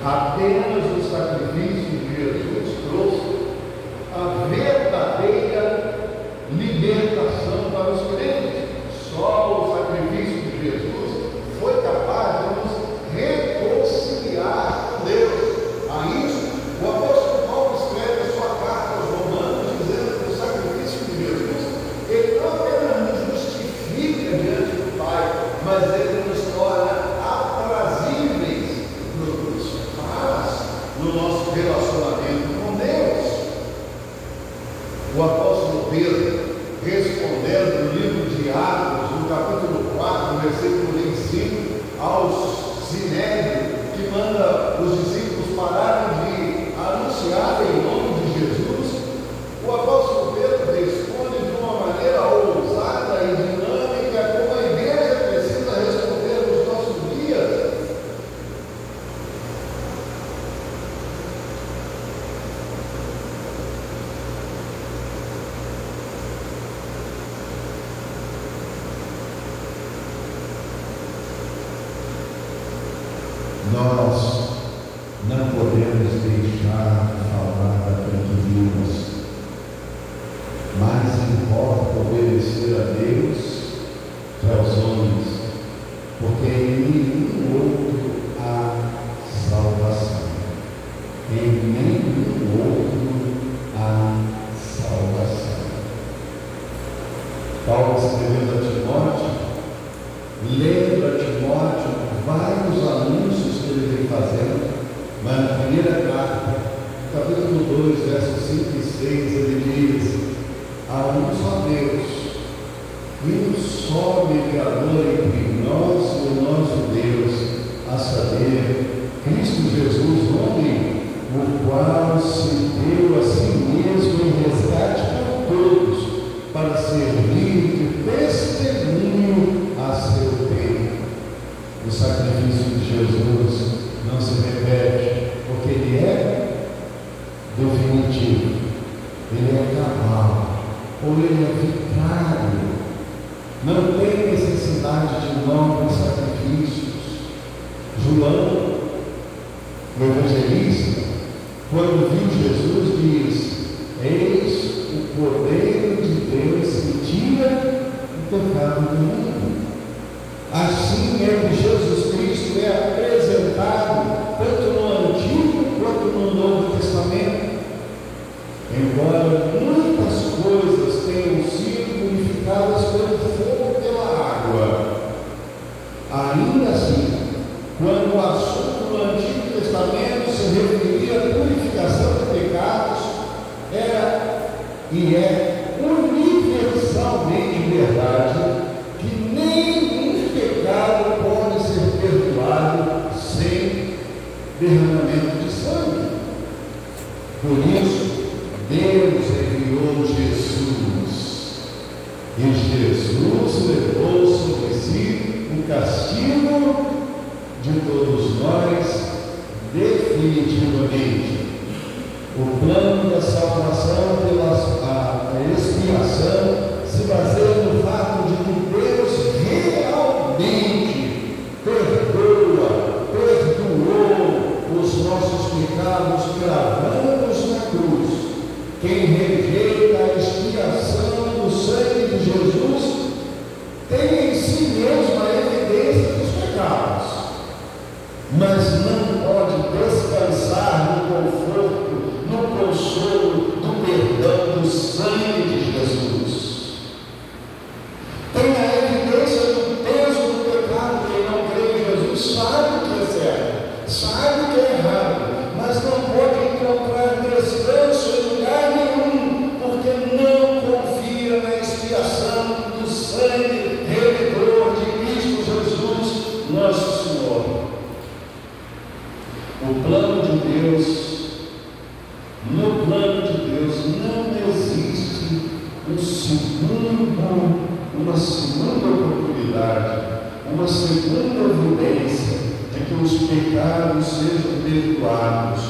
Apenas o sacrifício de Jesus trouxe a verdadeira libertação para os crentes. Só o sacrifício de Jesus foi capaz de nos reconciliar com Deus. A isso, o apóstolo Paulo escreve a sua carta aos Romanos, dizendo que o sacrifício de Jesus, ele não apenas nos justifica diante do Pai, mas ele nos torna aprazíveis no nosso relacionamento com Deus. O apóstolo Pedro, respondendo no livro de Atos, no capítulo 4, versículo 25, aos Sinédrio, que manda os discípulos pararem de anunciar em nome de Jesus, o apóstolo Pedro responde de uma maneira ousada e dinâmica, como a igreja precisa responder nos nossos dias. Nós não podemos deixar de falar daquilo que vimos, mas importa obedecer a Deus que aos homens, porque em nenhum outro há salvação. Em nenhum outro há salvação. Paulo escrevendo a Timóteo, lendo a Timóteo vários anúncios que ele vem fazendo, mas na primeira carta, capítulo 2, versos 5 e 6, ele diz: há um só Deus e um só mediador entre nós e o nosso Deus, a saber, Cristo Jesus, homem, o qual se deu a si mesmo em resgate por todos, para servir de testemunho a seu tempo. O sacrifício de Jesus não se repete, porque ele é definitivo, ele é cabal, ou ele é vicário. Não tem necessidade de novos sacrifícios. João, o evangelista, quando viu Jesus, diz: eis o Cordeiro de Deus que tira o pecado do mundo. Assim é que Jesus Cristo é apresentado tanto no Antigo quanto no Novo Testamento. Embora muitas coisas tenham sido purificadas pelo fogo e pela água, ainda assim, quando o assunto no Antigo Testamento se referia à purificação de pecados, era e é universalmente verdade que nenhum pecado pode ser perdoado sem derramamento de sangue. Por isso, Deus enviou Jesus, e Jesus levou sobre si o castigo de todos nós definitivamente. O plano da salvação pela expiação se baseia no fato de que Deus realmente perdoou os nossos pecados cravando-os na cruz. Quem rejeita a expiação do sangue de Jesus tem em si mesmo a evidência dos pecados, mas não pode descansar no conforto, no consolo do perdão do sangue de Jesus. Tem a evidência do peso do pecado. Quem não crê em Jesus sabe o que é certo, sabe o que é errado, mas não pode encontrar descanso em lugar nenhum, porque não confia na expiação do sangue remidor de Cristo Jesus, nosso Senhor. O plano de Deus, no plano de Deus não existe uma segunda oportunidade, uma segunda evidência de que os pecados sejam perdoados.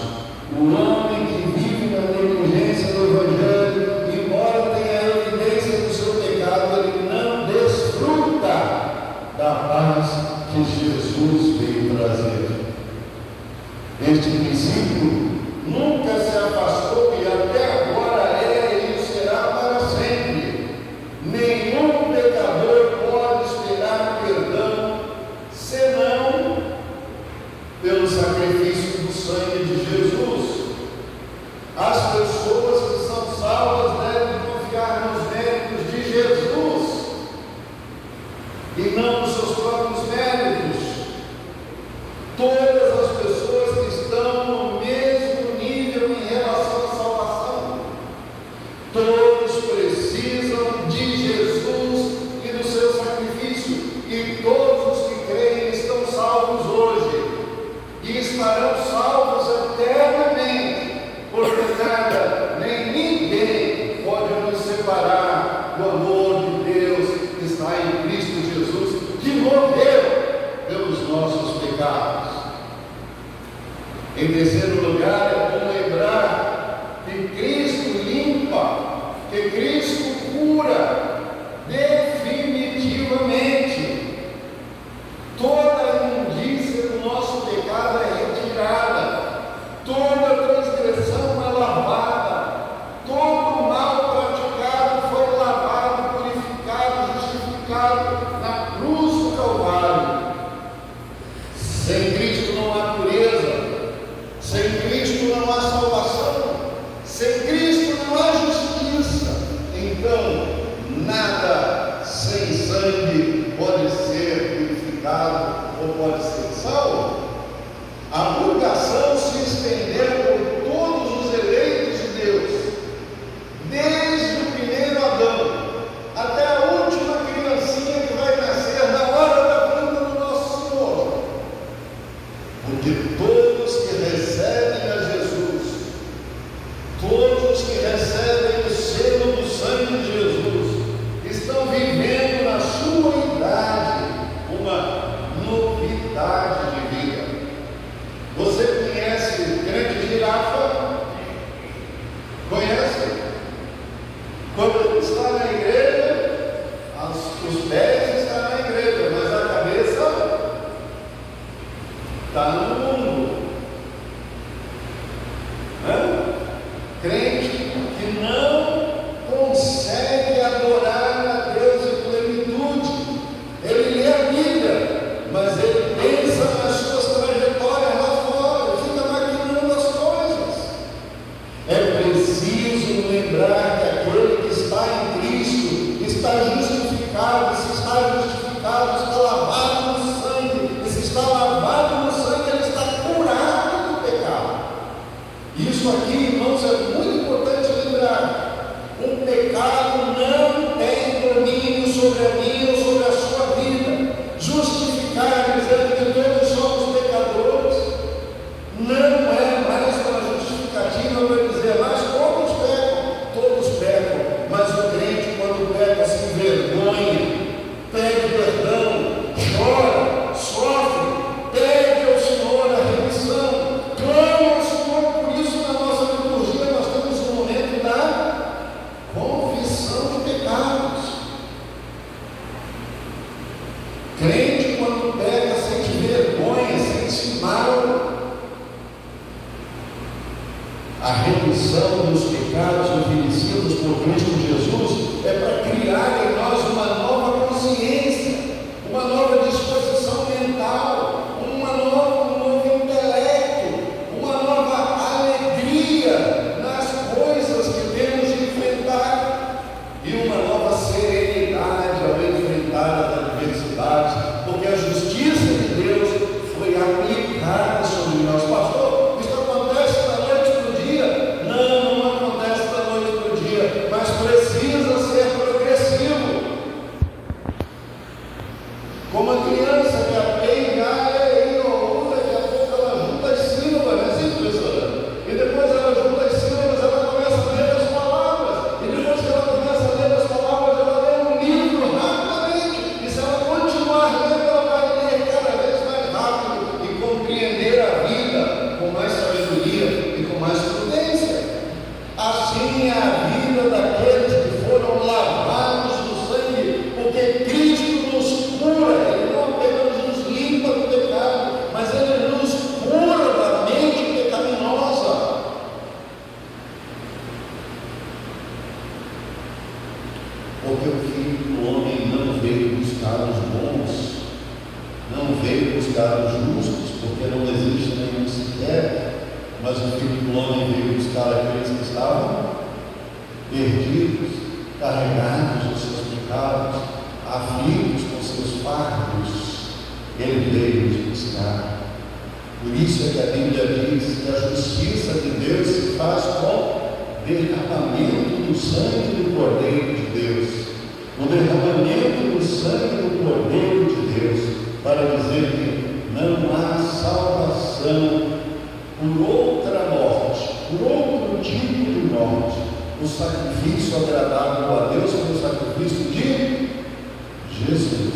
O homem que vive na negligência do Evangelho, embora tenha a evidência do seu pecado, ele não desfruta da paz que Jesus veio trazer. Este princípio nunca se afastou e até agora é e será para sempre. Nenhum pecador pode esperar perdão senão pelo sacrifício do sangue de Jesus. As pessoas que são salvas devem confiar nos méritos de Jesus e não nos seus próprios méritos. Todas as pessoas que estão no mesmo nível em relação à salvação, todos precisam de Jesus e do seu sacrifício, e todos os que creem estão salvos hoje e estarão salvos eternamente, porque nada nem ninguém pode nos separar do amor de Deus que está em Cristo Jesus, que morreu pelos nossos pecados. Em terceiro lugar, é bom lembrar que Cristo limpa, que Cristo cura definitivamente. Toda a imundícia do nosso pecado é retirada, toda transgressão é lavada, todo mal praticado foi lavado, purificado, justificado na cruz do Calvário. Sem Cristo não há pureza, sem Cristo não há salvação, sem Cristo não há justiça. Então, nada sem sangue pode ser purificado ou pode ser salvo. A purgação se estendeu por todos os eleitos de Deus, desde o primeiro Adão até a última criancinha que vai nascer na hora da vinda do nosso Senhor. Porque todos que recebem a Jesus, todos que recebem o selo do sangue de Jesus, estão vivendo na sua idade uma novidade de vida. Você conhece o grande girafa? Conhece? Quando ele está na igreja, os pés estão na igreja, mas a cabeça está no mundo. Crente que não consegue adorar a Deus em plenitude. Ele lê a Bíblia, mas ele pensa nas suas trajetórias lá fora, fica maquinando as coisas. É preciso lembrar que aquele que está em Cristo está justificado. Se está justificado, está lavado no sangue. E se está lavado no sangue, ele está curado do pecado. Isso aqui, irmãos, é muito importante lembrar. Um pecado não tem domínio sobre a minha ou sobre a sua vida. Justificar, dizendo que todos somos pecadores, não é mais uma justificativa para dizer, mas todos pecam, mas o crente, quando peca, se envergonha, pede perdão, chora, sofre, pede ao Senhor a remissão, clama ao Senhor. Por isso, na nossa liturgia, nós temos um momento da confissão de pecados. Crente, quando peca, sente vergonha, sente mal. A remissão dos pecados oferecidos por Cristo Jesus é para criar em nós uma nova consciência, uma nova disposição mental, um novo intelecto, uma nova alegria nas coisas que temos de enfrentar e uma nova serenidade ao enfrentar as adversidades, porque a justiça de Deus foi aplicada sobre nós. Pastor, isso acontece da noite para o dia? Não acontece da noite para o dia, mas precisa ser progressivo. mas o Filho do Homem veio buscar aqueles que estavam perdidos, carregados dos seus pecados, aflitos com seus fardos. Ele veio nos buscar. Por isso é que a Bíblia diz que a justiça de Deus se faz com derramamento do sangue do Cordeiro de Deus. O derramamento do sangue do Cordeiro de Deus, para dizer que não há salvação por outra morte, por outro tipo de morte. O sacrifício agradável a Deus foi o sacrifício de Jesus.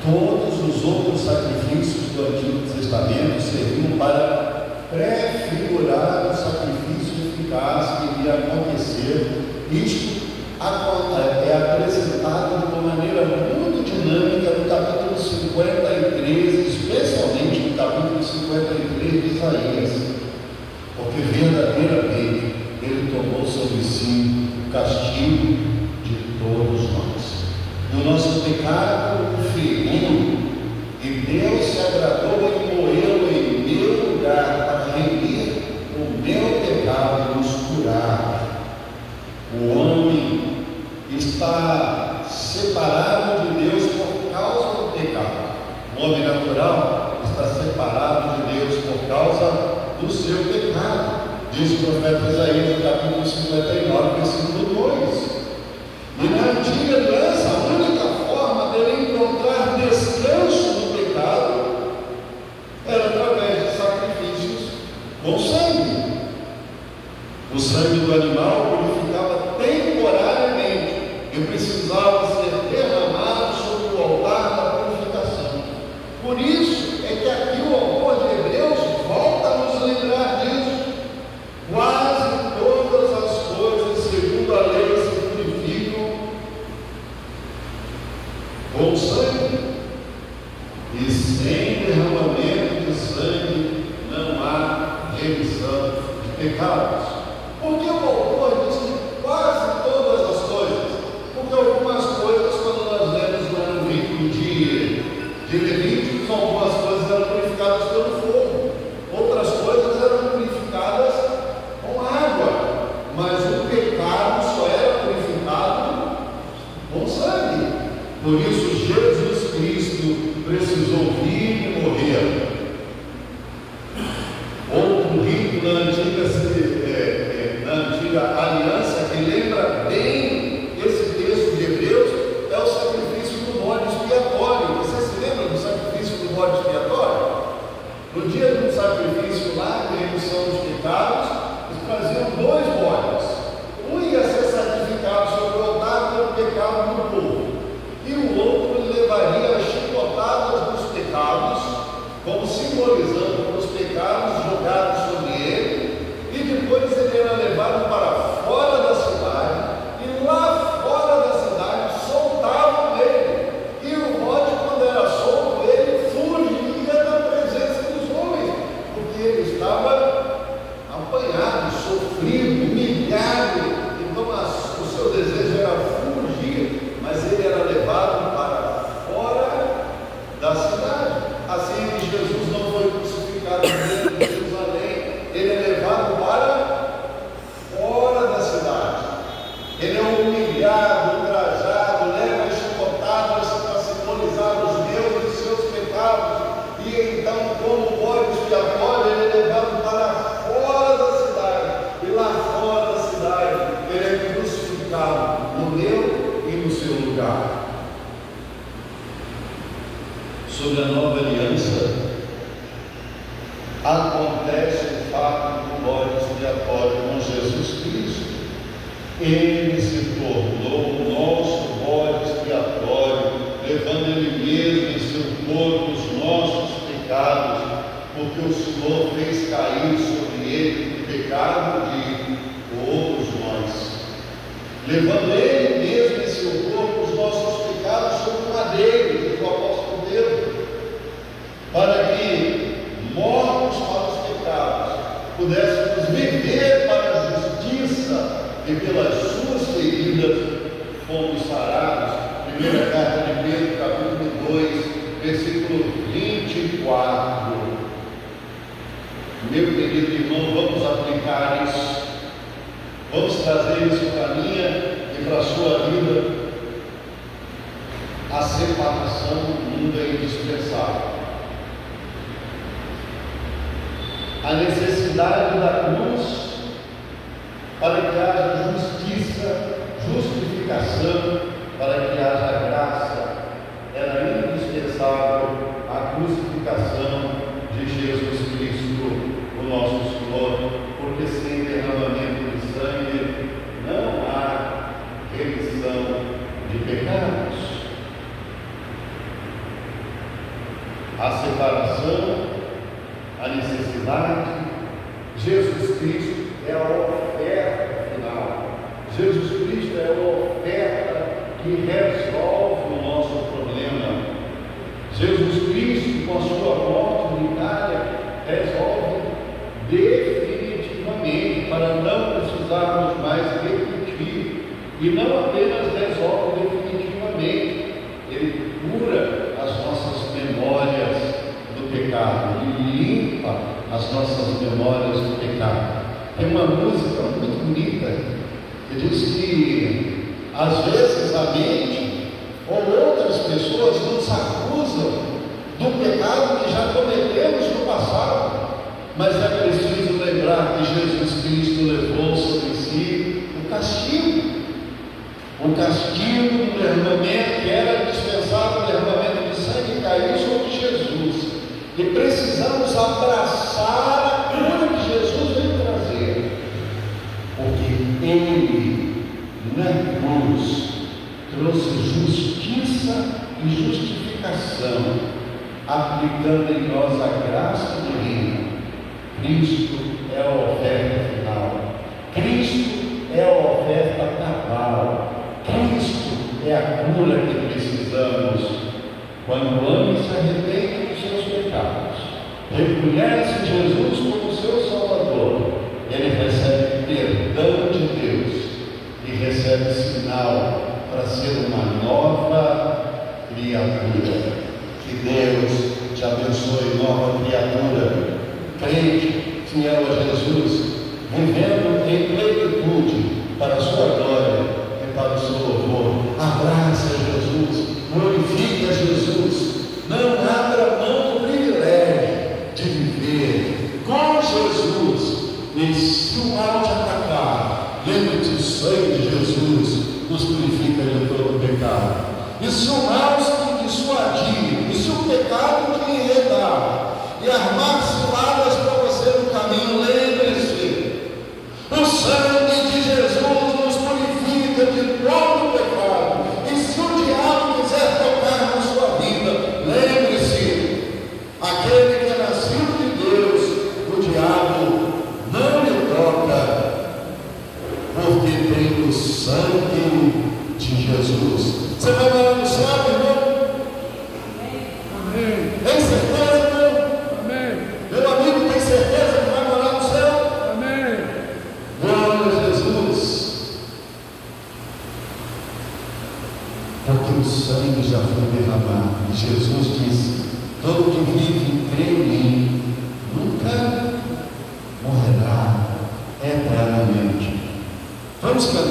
Todos os outros sacrifícios do Antigo Testamento serviam para prefigurar o sacrifício eficaz que iria acontecer. Isto é apresentado de uma maneira muito dinâmica no capítulo 53, especialmente no capítulo 53 de Isaías, porque verdadeiramente ele tomou sobre si o castigo de todos nós. E o nosso pecado feriu, e Deus se agradou em morrê-lo em meu lugar para remir o meu pecado e nos curar. O homem está separado de Deus por causa do pecado. O homem natural está separado de Deus por causa do seu pecado. Diz o profeta Isaías no capítulo 59, versículo 2. E na antiga aliança, a única forma dele encontrar descanso do pecado era através de sacrifícios com sangue. O sangue do animal purificava temporariamente e precisava ser derramado sobre o altar da purificação. Por isso é que aqui o autor de Hebreus volta a nos lembrar disso. Quase todas as coisas, segundo a lei, se purificam com sangue, e sem derramamento de sangue não há remissão de pecados. Por que o autor diz que quase todas as coisas? Porque algumas coisas, quando nós lemos no livro de Levíticos, algumas coisas eram purificadas pelo fogo, outras coisas eram purificadas com água, mas o pecado só era purificado com sangue. Por isso Jesus Cristo precisou vir e morrer. Outro rito na antiga aliança que lembra bem esse texto de Hebreus é o sacrifício do bode expiatório. Você se lembra do sacrifício do bode expiatório? No dia do sacrifício lá, de remissão dos pecados, eles traziam 2 bodes. Um ia ser sacrificado sobre o altar pelo pecado do povo, e o outro levaria as chicotadas dos pecados, como simbolizando os pecados jogados sobre ele, e depois ele era levado para fora da cidade, e lá fora da cidade soltavam ele, e o bode, quando era solto, ele fugia da presença dos homens, porque ele estava apanhado, sofrido, humilhado. Então o seu desejo era fugir, mas ele era levado para fora da cidade. Assim que Jesus não foi crucificado dentro de Jerusalém, ele é levado para fora da cidade. Ele é humilhado, ultrajado, leva as chicotadas para simbolizar os meus e os seus pecados, e então, como bode expiatório, ele é levado para fora da cidade, e lá fora da cidade ele é crucificado no meu e no seu lugar. Sobre a nova aliança, acontece o fato do bode expiatório com Jesus Cristo. Ele se tornou o nosso bode expiatório, levando ele mesmo em seu corpo os nossos pecados, porque o Senhor fez cair sobre ele o pecado de todos nós, levando ele mesmo em seu corpo os nossos pecados sobre o madeiro, diz o apóstolo Pedro, para que, mortos para os pecados, pudéssemos viver para a justiça, e pelas suas feridas fomos sarados. Primeira carta de Pedro, capítulo 2, versículo 24. Meu querido irmão, vamos aplicar isso, vamos trazer isso para a minha e para a sua vida. A separação do mundo é indispensável. A necessidade da cruz para que haja justiça, justificação, para que haja graça. Era indispensável a crucificação de Jesus Cristo, o nosso Senhor, porque sem derramamento de sangue não há remissão de pecados. A separação, a necessidade, Jesus Cristo é a oferta final. Jesus Cristo é a oferta que resolve o nosso problema. Jesus Cristo, com a sua morte unitária, resolve definitivamente, para não precisarmos mais repetir. E não apenas resolve definitivamente, ele cura as nossas memórias do pecado, ele limpa as nossas memórias do pecado. Tem uma música muito bonita que diz que às vezes a mente ou outras pessoas nos acusam do pecado que já cometemos no passado, mas é preciso lembrar que Jesus Cristo levou sobre si o castigo do derramamento, que era dispensável, o derramamento de sangue caiu sobre Jesus, e precisamos abraçar a cura que Jesus veio trazer, porque Ele na cruz trouxe justiça e justificação, aplicando em nós a graça divina. Cristo é a oferta final, Cristo é a oferta cabal, Cristo é a cura que precisamos. Quando o homem se arrepende dos seus pecados, reconhece Jesus como seu Salvador, ele recebe perdão de Deus e recebe sinal para ser uma nova criatura. Que Deus te abençoe, nova criatura, crente, fiel a Jesus, vivendo em plenitude para a sua glória e para o seu louvor. Abraça Jesus, glorifica Jesus, não abra mão do privilégio de viver com Jesus. E se o mal te atacar, lembre-te, o sangue de Jesus nos purifica de todo pecado. E se o mal te dissuadir, e se o pecado te enredar e armar ciladas para você no caminho, lembre-se, o sangue de Jesus nos purifica de todo pecado. E se o diabo quiser tocar na sua vida, lembre-se, aquele que é nascido de Deus, o diabo não lhe toca, porque tem o sangue de Jesus. Você vai morar no céu, irmão? Amém. Tem certeza, irmão? Amém. Meu amigo, tem certeza que vai morar no céu? Amém. Glória a Jesus. Porque o sangue já foi derramado. E Jesus disse: todo que vive e crê em mim nunca morrerá eternamente. Vamos cantar.